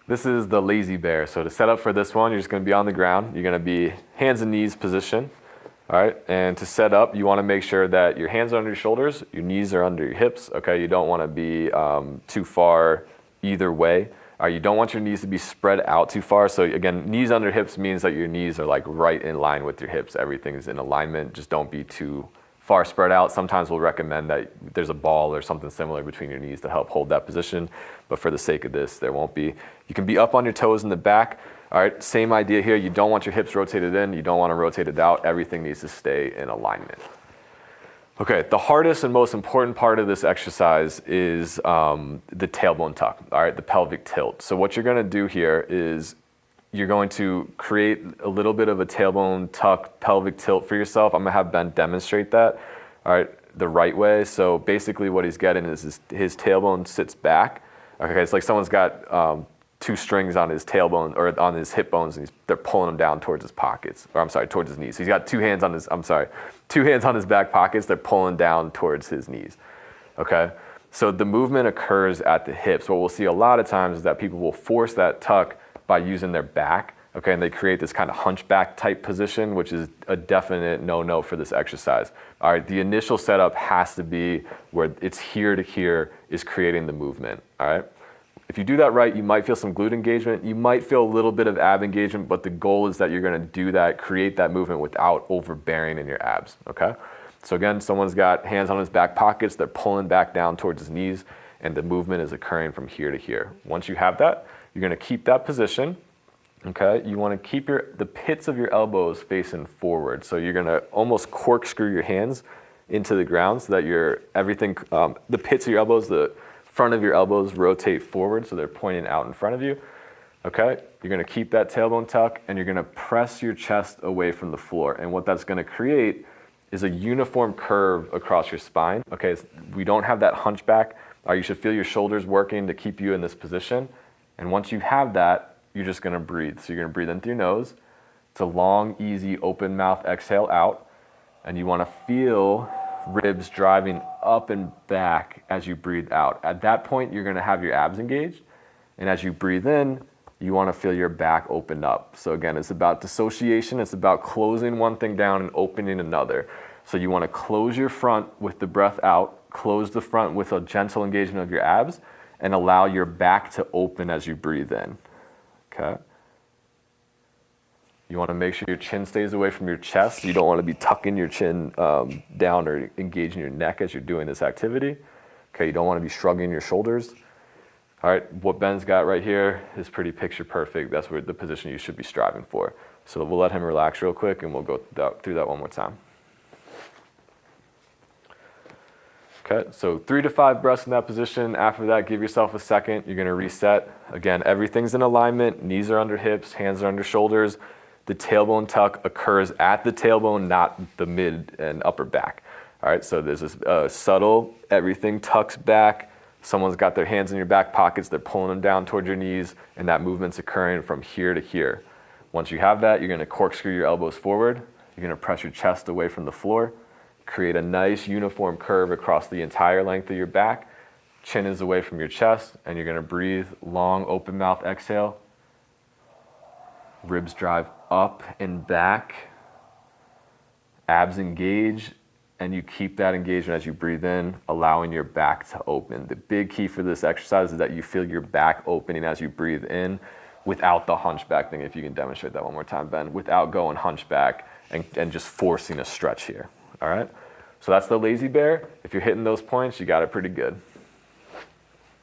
This is the lazy bear. So to set up for this one, you're just gonna be on the ground. You're gonna be hands and knees position. All right, and to set up, you wanna make sure that your hands are under your shoulders, your knees are under your hips, okay? You don't wanna be too far either way. You don't want your knees to be spread out too far. So again, knees under hips means that your knees are like right in line with your hips. Everything's in alignment. Just don't be too far spread out. Sometimes we'll recommend that there's a ball or something similar between your knees to help hold that position. But for the sake of this, there won't be. You can be up on your toes in the back. All right, same idea here. You don't want your hips rotated in. You don't want to rotate it out. Everything needs to stay in alignment. Okay, the hardest and most important part of this exercise is the tailbone tuck, all right, the pelvic tilt. So what you're gonna do here is you're going to create a little bit of a tailbone tuck, pelvic tilt for yourself. I'm gonna have Ben demonstrate that, all right, the right way. So basically what he's getting is his tailbone sits back. Okay, it's like someone's got two strings on his tailbone or on his hip bones, and they're pulling them down towards his pockets, or I'm sorry, towards his knees. So he's got two hands on his back pockets, they're pulling down towards his knees, okay? So the movement occurs at the hips. What we'll see a lot of times is that people will force that tuck by using their back, okay? And they create this kind of hunchback type position, which is a definite no-no for this exercise. All right, the initial setup has to be where it's here to here is creating the movement, all right? If you do that right, you might feel some glute engagement, you might feel a little bit of ab engagement, but the goal is that you're gonna do that, create that movement without overbearing in your abs, okay? So again, someone's got hands on his back pockets, they're pulling back down towards his knees, and the movement is occurring from here to here. Once you have that, you're gonna keep that position, okay? You wanna keep the pits of your elbows facing forward. So you're gonna almost corkscrew your hands into the ground so that the pits of your elbows, the front of your elbows rotate forward so they're pointing out in front of you, okay? You're gonna keep that tailbone tuck and you're gonna press your chest away from the floor. And what that's gonna create is a uniform curve across your spine, okay? We don't have that hunchback. You should feel your shoulders working to keep you in this position. And once you have that, you're just gonna breathe. So you're gonna breathe in through your nose. It's a long, easy, open mouth exhale out. And you wanna feel ribs driving up and back as you breathe out. At that point, you're gonna have your abs engaged. And as you breathe in, you wanna feel your back open up. So again, it's about dissociation. It's about closing one thing down and opening another. So you wanna close your front with the breath out, close the front with a gentle engagement of your abs, and allow your back to open as you breathe in, okay? You wanna make sure your chin stays away from your chest. You don't wanna be tucking your chin down or engaging your neck as you're doing this activity. Okay, you don't wanna be shrugging your shoulders. All right, what Ben's got right here is pretty picture perfect. That's where the position you should be striving for. So we'll let him relax real quick and we'll go through that one more time. Okay, so 3 to 5 breaths in that position. After that, give yourself a second. You're gonna reset. Again, everything's in alignment. Knees are under hips, hands are under shoulders. The tailbone tuck occurs at the tailbone, not the mid and upper back. All right, so there's this subtle, everything tucks back. Someone's got their hands in your back pockets, they're pulling them down towards your knees, and that movement's occurring from here to here. Once you have that, you're gonna corkscrew your elbows forward. You're gonna press your chest away from the floor. Create a nice uniform curve across the entire length of your back. Chin is away from your chest, and you're gonna breathe, long open mouth exhale. Ribs drive up and back. Abs engage, and you keep that engagement as you breathe in, allowing your back to open. The big key for this exercise is that you feel your back opening as you breathe in without the hunchback thing. If you can demonstrate that one more time, Ben, without going hunchback and just forcing a stretch here, all right? So that's the lazy bear. If you're hitting those points, you got it pretty good.